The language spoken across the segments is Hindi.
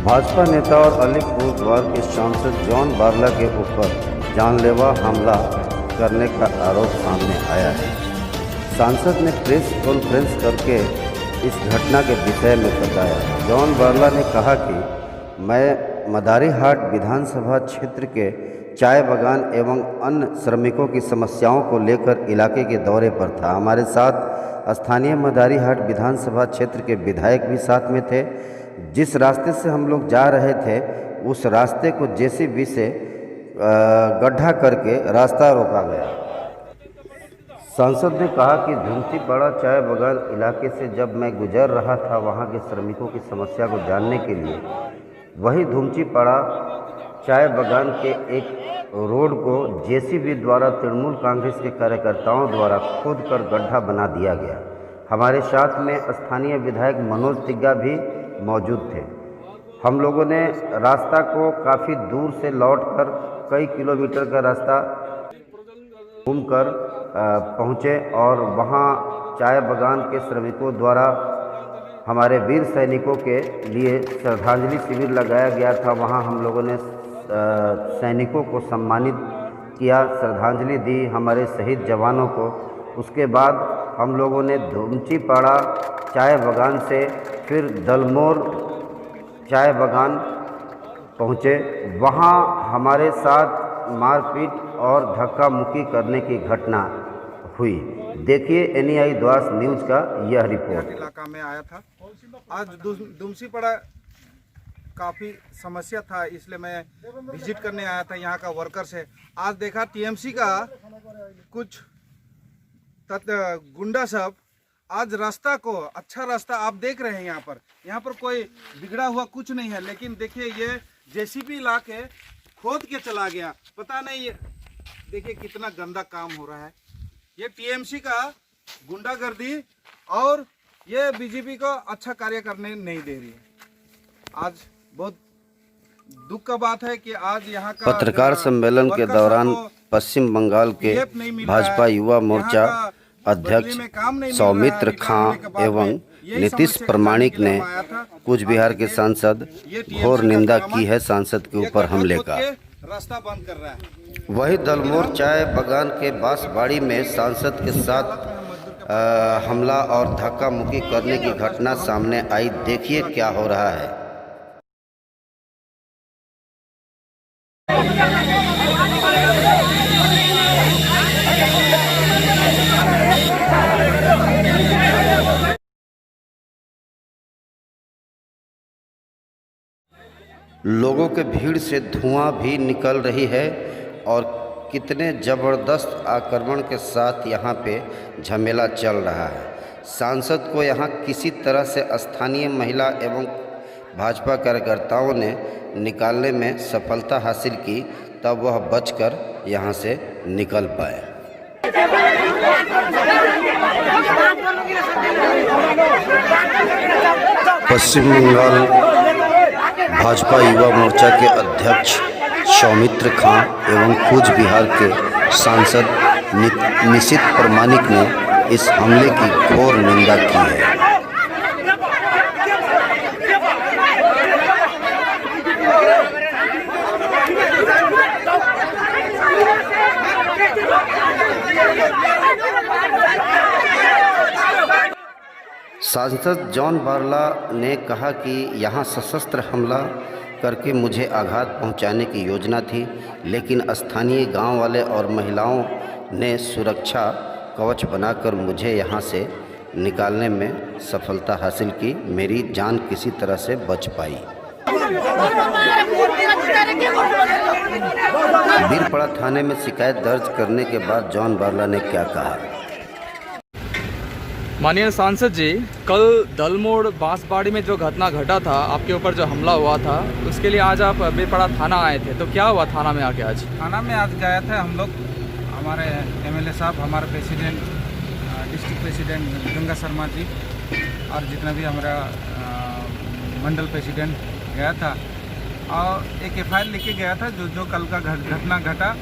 भाजपा नेता और अलीपुरद्वार के सांसद जॉन बारला के ऊपर जानलेवा हमला करने का आरोप सामने आया है। सांसद ने प्रेस कॉन्फ्रेंस करके इस घटना के विषय में बताया। जॉन बारला ने कहा कि मैं मदारीहाट विधानसभा क्षेत्र के चाय बागान एवं अन्य श्रमिकों की समस्याओं को लेकर इलाके के दौरे पर था। हमारे साथ स्थानीय मदारीहाट विधानसभा क्षेत्र के विधायक भी साथ में थे। जिस रास्ते से हम लोग जा रहे थे उस रास्ते को जेसीबी से गड्ढा करके रास्ता रोका गया। सांसद ने कहा कि धुमसीपाड़ा चाय बागान इलाके से जब मैं गुजर रहा था वहां के श्रमिकों की समस्या को जानने के लिए, वही धुमसीपाड़ा चाय बागान के एक रोड को जेसीबी द्वारा तृणमूल कांग्रेस के कार्यकर्ताओं द्वारा खोद कर गड्ढा बना दिया गया। हमारे साथ में स्थानीय विधायक मनोज तिग्गा भी मौजूद थे। हम लोगों ने रास्ता को काफ़ी दूर से लौटकर कई किलोमीटर का रास्ता घूमकर पहुँचे और वहाँ चाय बागान के श्रमिकों द्वारा हमारे वीर सैनिकों के लिए श्रद्धांजलि शिविर लगाया गया था। वहाँ हम लोगों ने सैनिकों को सम्मानित किया, श्रद्धांजलि दी हमारे शहीद जवानों को। उसके बाद हम लोगों ने धुमसीपाड़ा चाय बागान से फिर दलमोर चाय बागान पहुँचे। वहाँ हमारे साथ मारपीट और धक्का मुक्की करने की घटना हुई। देखिए NEI द्वास न्यूज़ का यह रिपोर्ट। इलाका में आया था। आज धुमसीपाड़ा काफ़ी समस्या था, इसलिए मैं विजिट करने आया था। यहाँ का वर्कर से आज देखा TMC का कुछ गुंडा सब आज रास्ता को, अच्छा रास्ता आप देख रहे हैं, यहाँ पर कोई बिगड़ा हुआ कुछ नहीं है, लेकिन देखिए ये जेसीबी ला के खोद के चला गया। पता नहीं, देखिए कितना गंदा काम हो रहा है। ये TMC का गुंडागर्दी और ये बीजेपी को अच्छा कार्य करने नहीं दे रही है। आज बहुत दुख का बात है कि आज यहाँ का पत्रकार सम्मेलन के दौरान पश्चिम बंगाल के भाजपा युवा मोर्चा अध्यक्ष सौमित्र खां एवं नीतीश प्रमाणिक ने कूच बिहार के सांसद घोर निंदा की है सांसद के ऊपर हमले का। रास्ता बंद कर रहा है। वही दलमोर चाय बागान के बांसबाड़ी में सांसद के साथ हमला और धक्का मुक्की करने की घटना सामने आई। देखिए क्या हो रहा है। लोगों के भीड़ से धुआं भी निकल रही है और कितने ज़बरदस्त आक्रमण के साथ यहाँ पे झमेला चल रहा है। सांसद को यहाँ किसी तरह से स्थानीय महिला एवं भाजपा कार्यकर्ताओं ने निकालने में सफलता हासिल की, तब वह बचकर यहाँ से निकल पाए। पश्चिम बंगाल भाजपा युवा मोर्चा के अध्यक्ष सौमित्र खां एवं कूच बिहार के सांसद नीतीश प्रमाणिक ने इस हमले की घोर निंदा की है। सांसद जॉन बारला ने कहा कि यहाँ सशस्त्र हमला करके मुझे आघात पहुँचाने की योजना थी, लेकिन स्थानीय गांव वाले और महिलाओं ने सुरक्षा कवच बनाकर मुझे यहाँ से निकालने में सफलता हासिल की। मेरी जान किसी तरह से बच पाई। बीरपड़ा थाने में शिकायत दर्ज करने के बाद जॉन बारला ने क्या कहा। माननीय सांसद जी, कल दलमोड़ बांसबाड़ी में जो घटना घटा था, आपके ऊपर जो हमला हुआ था, उसके लिए आज आप बीरपड़ा थाना आए थे, तो क्या हुआ थाना में आके? आज थाना में आज गए थे हम लोग, हमारे MLA साहब, हमारे president, district president Ganga Sharma ji और जितना भी हमारा मंडल प्रेसिडेंट गया था, और एक FIR लिखे गया था जो कल का घटना घटा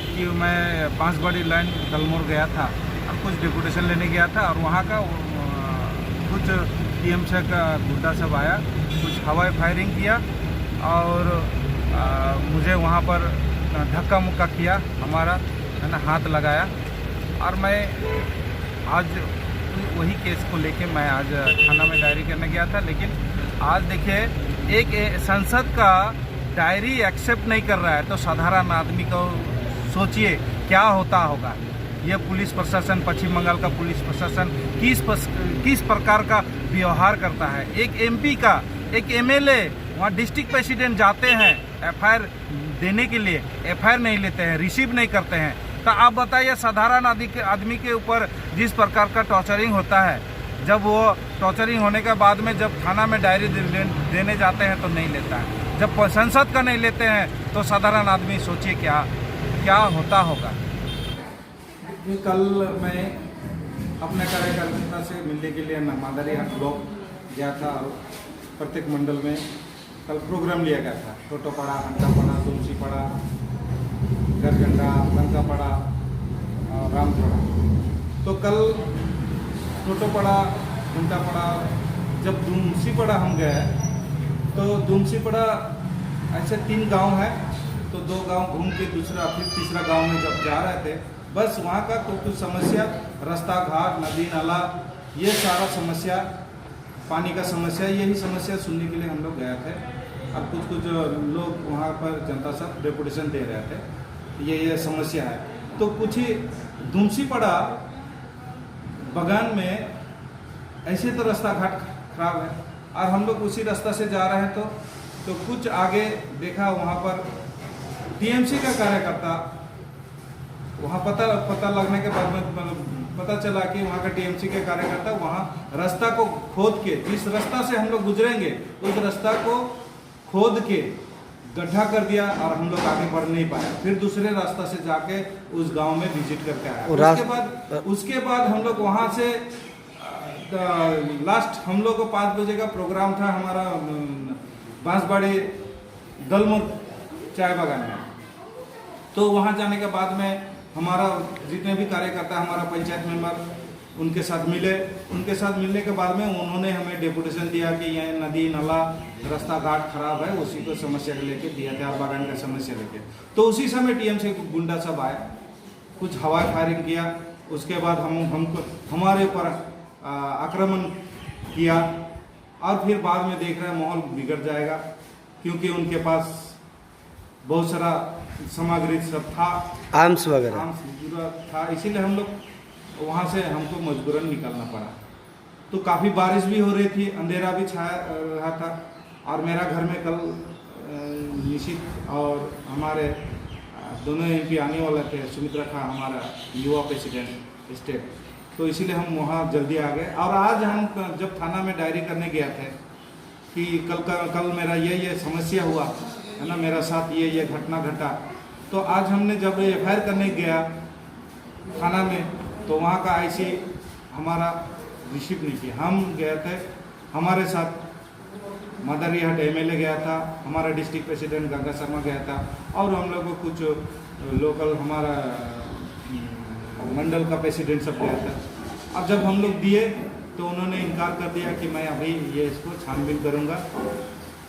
कि मैं बांसबाड़ी लाइन दलमोड़ गया था और कुछ डिपुटेशन लेने गया था और वहाँ का कुछ टीएमसी का गुंडा सब आया, कुछ हवाई फायरिंग किया और मुझे वहाँ पर धक्का मुक्का किया, हमारा है ना हाथ लगाया। और मैं आज वही केस को लेके मैं आज थाना में डायरी करने गया था। लेकिन आज देखिए एक संसद का डायरी एक्सेप्ट नहीं कर रहा है तो साधारण आदमी को सोचिए क्या होता होगा। ये पुलिस प्रशासन, पश्चिम बंगाल का पुलिस प्रशासन किस प्रकार का व्यवहार करता है। एक एमपी का, एक एमएलए वहाँ डिस्ट्रिक्ट प्रेसिडेंट जाते हैं एफआईआर देने के लिए, एफआईआर नहीं लेते हैं, रिसीव नहीं करते हैं। तो आप बताइए साधारण आदमी के ऊपर जिस प्रकार का टॉर्चरिंग होता है, जब वो टॉर्चरिंग होने के बाद में जब थाना में डायरी देने जाते हैं तो नहीं लेता है, जब संसद का नहीं लेते हैं तो साधारण आदमी सोचिए क्या होता होगा। कल मैं अपने कार्यकर्ता से मिलने के लिए मादरीहाट ब्लॉक गया था। प्रत्येक मंडल में कल प्रोग्राम लिया गया था, टोटोपाड़ा, अंटापाड़ा, तुलसीपाड़ा, गरगंडा, लंकापाड़ा और रामपाड़ा। तो कल टोटोपाड़ा, अंटापाड़ा, जब दुमसीपाड़ा हम गए तो दुमसीपाड़ा ऐसे 3 गांव है, तो 2 गांव घूम के दूसरा फिर तीसरा गांव में जब जा रहे थे, बस वहाँ का कुछ समस्या, रास्ता घाट, नदी नाला, ये सारा समस्या, पानी का समस्या, यही समस्या सुनने के लिए हम लोग गए थे। अब कुछ लोग वहाँ पर जनता सब डेपुटेशन दे रहे थे, ये समस्या है। तो कुछ ही दुमसीपाड़ा बगान में ऐसे तो रास्ता घाट खराब है और हम लोग उसी रास्ता से जा रहे हैं तो कुछ आगे देखा वहाँ पर टीएमसी का कार्यकर्ता, वहाँ पता लगने के बाद में पता चला कि वहाँ का टीएमसी के कार्यकर्ता वहाँ रास्ता को खोद के, जिस रास्ता से हम लोग गुजरेंगे उस रास्ता को खोद के गड्ढा कर दिया और हम लोग आगे बढ़ नहीं पाए। फिर दूसरे रास्ता से जाके उस गांव में विजिट करके आया। उसके बाद हम लोग वहाँ से लास्ट हम लोग को 5 बजे का प्रोग्राम था हमारा बांसबाड़ी दलमोड़ चाय बागान में। तो वहाँ जाने के बाद में हमारा जितने भी कार्यकर्ता, हमारा पंचायत मेंबर, उनके साथ मिले। उनके साथ मिलने के बाद में उन्होंने हमें डेपुटेशन दिया कि यह नदी नाला रास्ता घाट खराब है, उसी को समस्या को लेके दिया था, बागान का समस्या लेके। तो उसी समय टीएमसी गुंडा सब आए, कुछ हवाई फायरिंग किया। उसके बाद हमको हमारे ऊपर आक्रमण किया और फिर बाद में देख रहे हैं माहौल बिगड़ जाएगा, क्योंकि उनके पास बहुत सारा सामग्री सब था, आर्म्स वगैरह था। इसीलिए हम लोग वहाँ से हमको मजबूरन निकलना पड़ा। तो काफ़ी बारिश भी हो रही थी, अंधेरा भी छाया रहा था और मेरा घर में कल निशित और हमारे दोनों एमपी आने वाले थे, सुमित्रा खा हमारा युवा प्रेसिडेंट स्टेट, तो इसीलिए हम वहाँ जल्दी आ गए। और आज हम जब थाना में डायरी करने गए थे कि कल मेरा ये समस्या हुआ है ना, मेरा साथ ये घटना घटा, तो आज हमने जब एफआईआर करने गया थाना में तो वहाँ का आईसी हमारा रिसीव नहीं किया। हम गए थे, हमारे साथ मादरीहाट एमएलए गया था, हमारा डिस्ट्रिक्ट प्रेसिडेंट गंगा शर्मा गया था और हम लोग को कुछ लोकल हमारा मंडल का प्रेसिडेंट सब गया था। अब जब हम लोग दिए तो उन्होंने इनकार कर दिया कि मैं अभी ये इसको छानबीन करूँगा।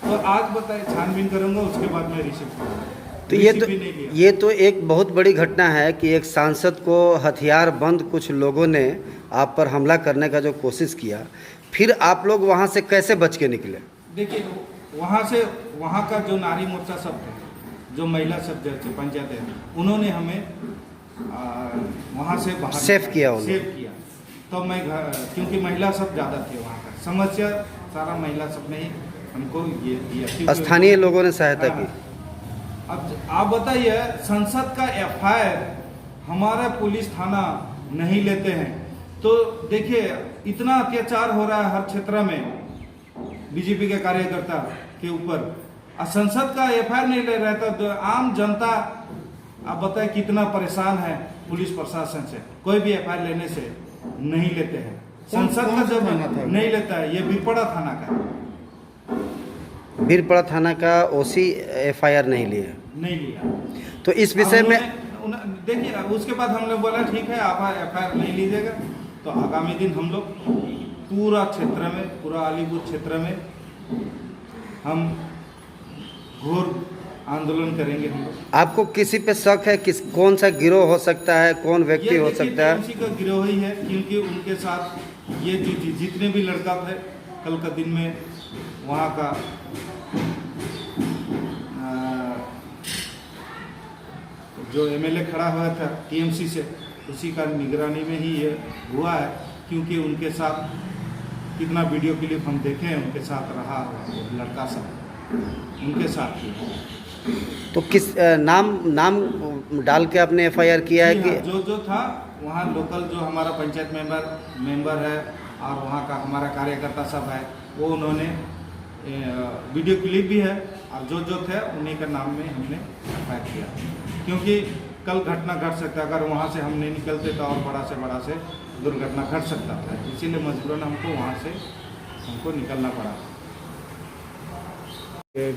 तो आज बताए छानबीन करूँगा, उसके बाद मैं रिसीव करूँगा। तो ये तो एक बहुत बड़ी घटना है कि एक सांसद को हथियार बंद कुछ लोगों ने आप पर हमला करने का जो कोशिश किया, फिर आप लोग वहाँ से कैसे बच के निकले? देखिए वहाँ का जो नारी मोर्चा सब थे, जो महिला सब थे पंचायत है, उन्होंने हमें वहाँ से बाहर सेफ किया। तो मैं क्योंकि महिला सब ज़्यादा थे, वहाँ का समस्या सारा महिला सब ने हमको ये दिया, स्थानीय लोगों ने सहायता की। अब आप बताइए, संसद का एफआईआर हमारा पुलिस थाना नहीं लेते हैं, तो देखिए इतना अत्याचार हो रहा है हर क्षेत्र में बीजेपी के कार्यकर्ता के ऊपर, और संसद का एफआईआर नहीं ले रहा था। तो आम जनता आप बताइए कितना परेशान है पुलिस प्रशासन से, कोई भी एफआईआर लेने से नहीं लेते हैं। संसद का जब नहीं लेता है, ये बीरपड़ा थाना का, बीरपड़ा थाना का ओसी एफआईआर नहीं लिया। तो इस विषय में देखिए उसके बाद हमने बोला ठीक है, आप एफआईआर नहीं लीजिएगा, तो आगामी दिन हम लोग पूरा क्षेत्र में, पूरा अलीपुर क्षेत्र में हम घोर आंदोलन करेंगे हम लोग। आपको किसी पे शक है, कौन सा गिरोह हो सकता है, कौन व्यक्ति हो सकता है? उसी का गिरोह ही है, क्योंकि उनके साथ ये जितने भी लड़का थे कल का दिन में वहाँ का जो एमएलए खड़ा हुआ था टीएमसी से, उसी का निगरानी में ही ये हुआ है, क्योंकि उनके साथ कितना वीडियो क्लिप हम देखे हैं, उनके साथ रहा लड़का सब उनके साथ ही। तो किस नाम डाल के आपने एफआईआर किया है कि? जो था वहाँ लोकल जो हमारा पंचायत मेंबर है और वहाँ का हमारा कार्यकर्ता सब है, वो उन्होंने वीडियो क्लिप भी है, और जो थे उन्हीं का नाम में हमने एफआईआर किया, क्योंकि कल घटना घट सकता है। अगर वहाँ से हम नहीं निकलते तो और बड़ा से दुर्घटना घट सकता था, इसीलिए मजबूरन वहाँ से हमको निकलना पड़ा।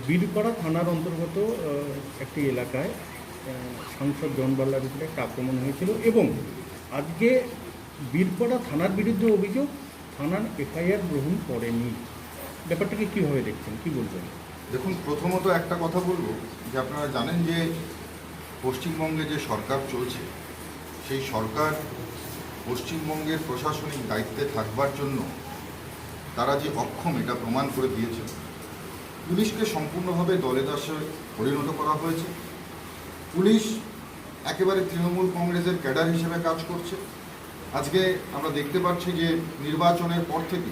বীরপাড়া থানার অন্তর্গত একটি এলাকায় সাংসদ জন বার্লার উপরে একটা আক্রমণ হয়েছিল এবং আজকে বীরপাড়া থানার বিরুদ্ধে অভিযোগ থানার এফআইআর গ্রহণ করেনি। ব্যাপারটাকে কীভাবে দেখছেন, কী বলবেন? দেখুন, প্রথমত একটা কথা বলবো যে আপনারা জানেন যে পশ্চিমবঙ্গে যে সরকার চলছে, সেই সরকার পশ্চিমবঙ্গের প্রশাসনিক দায়িত্বে থাকবার জন্য তারা যে অক্ষম এটা প্রমাণ করে দিয়েছে। পুলিশকে সম্পূর্ণভাবে দলেদাসে পরিণত করা হয়েছে। পুলিশ একেবারে তৃণমূল কংগ্রেসের ক্যাডার হিসেবে কাজ করছে। আজকে আমরা দেখতে পাচ্ছি যে নির্বাচনের পর থেকে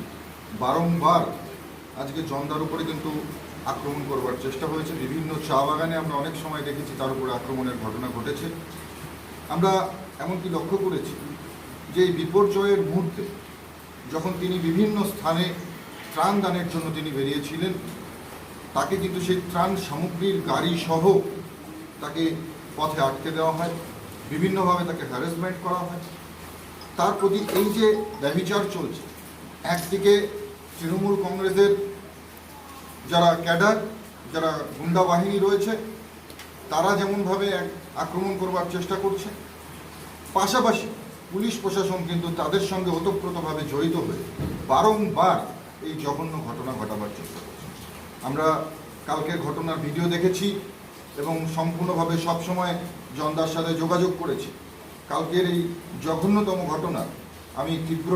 বারংবার আজকে জনতার উপরে কিন্তু আক্রমণ করবার চেষ্টা হয়েছে। বিভিন্ন চা বাগানে আমরা অনেক সময় দেখেছি তার উপরে আক্রমণের ঘটনা ঘটেছে। আমরা এমনকি লক্ষ্য করেছি যে এই বিপর্যয়ের মুহূর্তে যখন তিনি বিভিন্ন স্থানে ত্রাণ দানের জন্য তিনি বেরিয়েছিলেন, তাকে কিন্তু সেই ত্রাণ সামগ্রীর গাড়ি সহ তাকে পথে আটকে দেওয়া হয়, বিভিন্নভাবে তাকে হ্যারাসমেন্ট করা হয়। তার প্রতি এই যে ব্যভিচার চলছে, একদিকে তৃণমূল কংগ্রেসের যারা ক্যাডার, যারা গুন্ডা বাহিনী রয়েছে, তারা যেমনভাবে আক্রমণ করবার চেষ্টা করছে, পাশাপাশি পুলিশ প্রশাসন কিন্তু তাদের সঙ্গে ওতপ্রোতভাবে জড়িত হয়ে বারংবার এই জঘন্য ঘটনা ঘটাবার চেষ্টা করছে। আমরা কালকের ঘটনার ভিডিও দেখেছি এবং সম্পূর্ণভাবে সবসময় জনতার সাথে যোগাযোগ করেছি। কালকের এই জঘন্যতম ঘটনা আমি তীব্র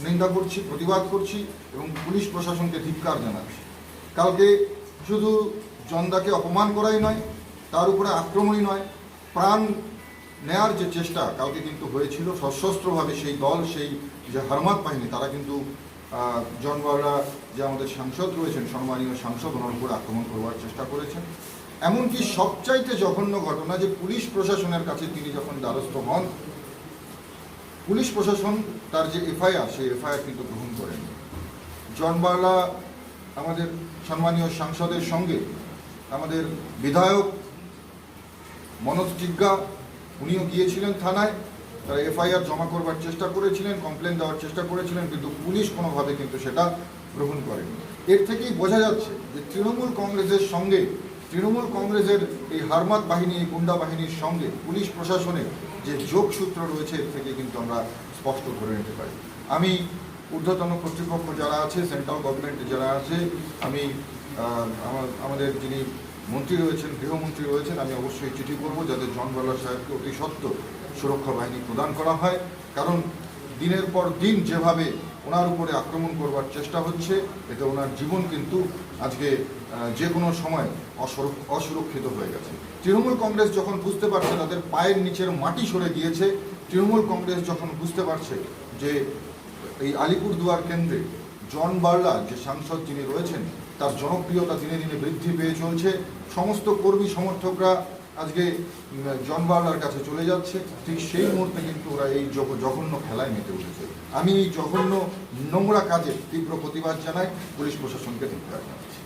নিন্দা করছি, প্রতিবাদ করছি এবং পুলিশ প্রশাসনকে ধিক্কার জানাচ্ছি। কালকে শুধু জনতাকে অপমান করাই নয়, তার উপরে আক্রমণই নয়, প্রাণ নেয়ার যে চেষ্টা কালকে কিন্তু হয়েছিল সশস্ত্রভাবে। সেই দল, সেই যে হারমাত বাহিনী, তারা কিন্তু জনগণরা যে আমাদের সাংসদ রয়েছেন, সম্মানীয় সাংসদ, ওনার উপর আক্রমণ করবার চেষ্টা করেছেন। এমনকি সবচাইতে জঘন্য ঘটনা যে পুলিশ প্রশাসনের কাছে তিনি যখন দ্বারস্থ হন, পুলিশ প্রশাসন তার যে এফআইআর, সেই এফআইআর কিন্তু গ্রহণ করেনি। জন বার্লা আমাদের সম্মানীয় সাংসদের সঙ্গে আমাদের বিধায়ক মনোজ জিজ্ঞা, উনিও গিয়েছিলেন থানায়, তারা এফআইআর জমা করবার চেষ্টা করেছিলেন, কমপ্লেন দেওয়ার চেষ্টা করেছিলেন, কিন্তু পুলিশ কোনোভাবে কিন্তু সেটা গ্রহণ করেনি। এর থেকেই বোঝা যাচ্ছে যে তৃণমূল কংগ্রেসের সঙ্গে, তৃণমূল কংগ্রেসের এই হারমাত বাহিনী, এই গুন্ডা বাহিনীর সঙ্গে পুলিশ প্রশাসনের যে যোগসূত্র রয়েছে, এর থেকে কিন্তু আমরা স্পষ্ট ধরে নিতে পারি। আমি ঊর্ধ্বতন কর্তৃপক্ষ যারা আছে, সেন্ট্রাল গভর্নমেন্ট যারা আছে, আমি আমাদের যিনি মন্ত্রী রয়েছেন, গৃহমন্ত্রী রয়েছেন, আমি অবশ্যই চিঠি করব যাতে জন বার্লা সাহেবকে অতি সত্ত্বর সুরক্ষা বাহিনী প্রদান করা হয়। কারণ দিনের পর দিন যেভাবে ওনার উপরে আক্রমণ করবার চেষ্টা হচ্ছে, এতে ওনার জীবন কিন্তু আজকে যে কোনো সময় অসুরক্ষিত হয়ে গেছে। তৃণমূল কংগ্রেস যখন বুঝতে পারছে তাদের পায়ের নিচের মাটি সরে গিয়েছে, তৃণমূল কংগ্রেস যখন বুঝতে পারছে যে এই আলিপুরদুয়ার কেন্দ্রে জন বার্লা যে সাংসদ যিনি রয়েছেন, তার জনপ্রিয়তা দিনে দিনে বৃদ্ধি পেয়ে চলছে, সমস্ত কর্মী সমর্থকরা আজকে জন বার্লার কাছে চলে যাচ্ছে, ঠিক সেই মুহূর্তে কিন্তু ওরা এই জঘন্য খেলায় মেতে উঠেছে। আমি এই জঘন্য নোংরা কাজে তীব্র প্রতিবাদ জানাই, পুলিশ প্রশাসনকে ধিক্কার জানাচ্ছি।